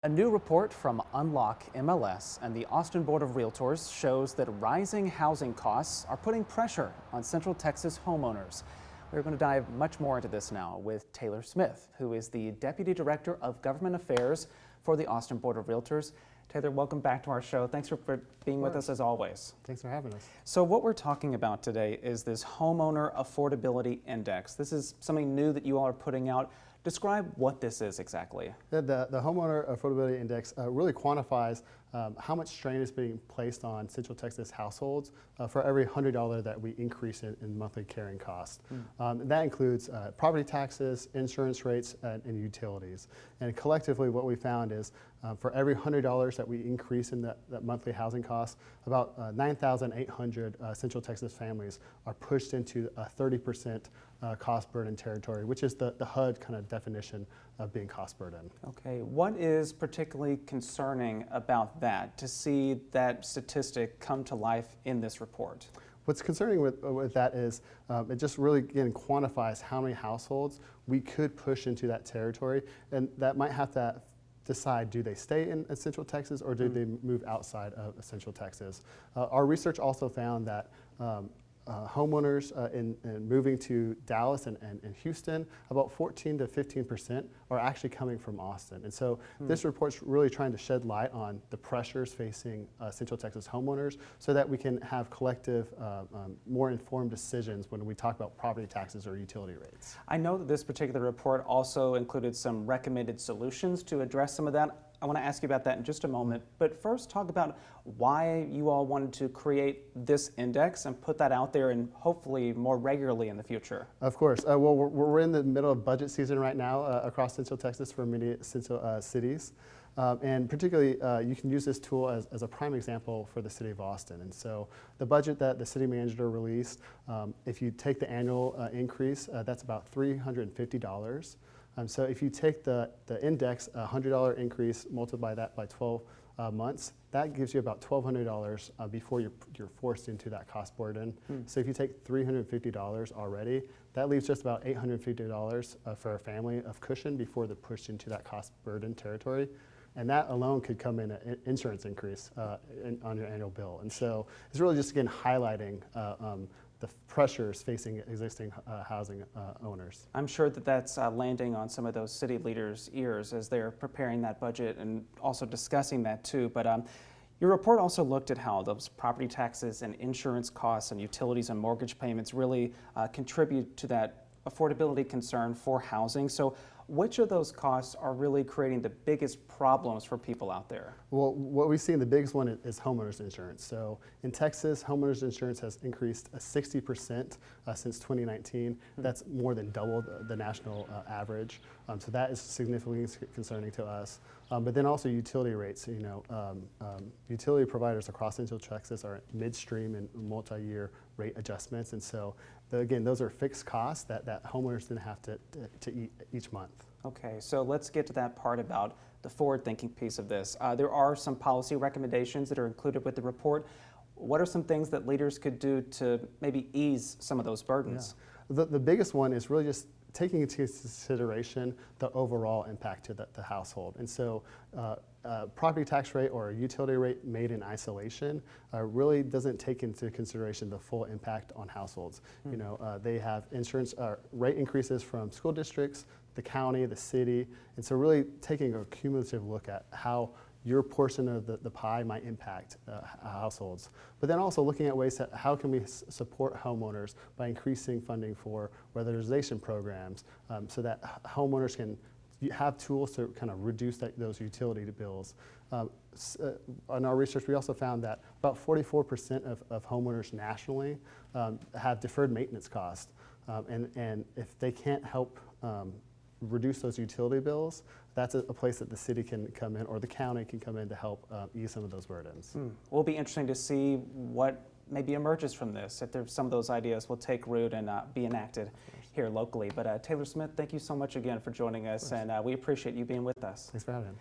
A new report from Unlock MLS and the Austin Board of Realtors shows that rising housing costs are putting pressure on Central Texas homeowners. We're going to dive much more into this now with Taylor Smith, who is the Deputy Director of Government Affairs for the Austin Board of Realtors. Taylor, welcome back to our show. Thanks for being with us as always. Thanks for having us. So what we're talking about today is this Homeowner Affordability Index. This is something new that you all are putting out. Describe what this is exactly. The Homeowner Affordability Index really quantifies how much strain is being placed on Central Texas households for every $100 that we increase in monthly carrying cost. That includes property taxes, insurance rates, and utilities. And collectively what we found is for every $100 that we increase in that monthly housing cost, about 9,800 Central Texas families are pushed into a 30% cost burden territory, which is the HUD kind of definition of being cost burden. Okay, what is particularly concerning about that, to see that statistic come to life in this report? What's concerning with that is it just really, again, quantifies how many households we could push into that territory, and that might have to decide, do they stay in Central Texas or do they move outside of Central Texas? Our research also found that homeowners in moving to Dallas and Houston, about 14 to 15% are actually coming from Austin. And so this report's really trying to shed light on the pressures facing Central Texas homeowners so that we can have collective, more informed decisions when we talk about property taxes or utility rates. I know that this particular report also included some recommended solutions to address some of that. I want to ask you about that in just a moment, but first talk about why you all wanted to create this index and put that out there and hopefully more regularly in the future. Of course. Well, we're in the middle of budget season right now across Central Texas for many Central cities. And particularly, you can use this tool as a prime example for the city of Austin. And so the budget that the city manager released, if you take the annual increase, that's about $350. So if you take the index, $100 increase, multiply that by 12 months, that gives you about $1,200 before you're forced into that cost burden. So if you take $350 already, that leaves just about $850 for a family of cushion before they're pushed into that cost burden territory. And that alone could come in an insurance increase on your annual bill. And so it's really just, again, highlighting the pressures facing existing housing owners. I'm sure that that's landing on some of those city leaders' ears as they're preparing that budget and also discussing that too. But your report also looked at how those property taxes and insurance costs and utilities and mortgage payments really contribute to that affordability concern for housing. So which of those costs are really creating the biggest problems for people out there? Well, what we've seen, the biggest one is homeowners insurance. So in Texas, homeowners insurance has increased 60% since 2019. That's more than double the national average. So that is significantly concerning to us. But then also utility rates. Utility providers across Central Texas are midstream in multi-year rate adjustments. And so again, those are fixed costs that homeowners then have to eat each month. Okay, so let's get to that part about the forward-thinking piece of this. There are some policy recommendations that are included with the report. What are some things that leaders could do to maybe ease some of those burdens? Yeah. The biggest one is really just taking into consideration the overall impact to the household. And so property tax rate or a utility rate made in isolation really doesn't take into consideration the full impact on households. They have insurance rate increases from school districts, the county, the city, and so really taking a cumulative look at how your portion of the pie might impact households. But then also looking at ways that how can we support homeowners by increasing funding for weatherization programs so that homeowners can have tools to kind of reduce those utility bills. In our research, we also found that about 44% of homeowners nationally have deferred maintenance costs. And if they can't help reduce those utility bills, that's a place that the city can come in or the county can come in to help ease some of those burdens. Will be interesting to see what maybe emerges from this, if there's some of those ideas will take root and be enacted here locally. But Taylor Smith, thank you so much again for joining us, and we appreciate you being with us. Thanks for having me.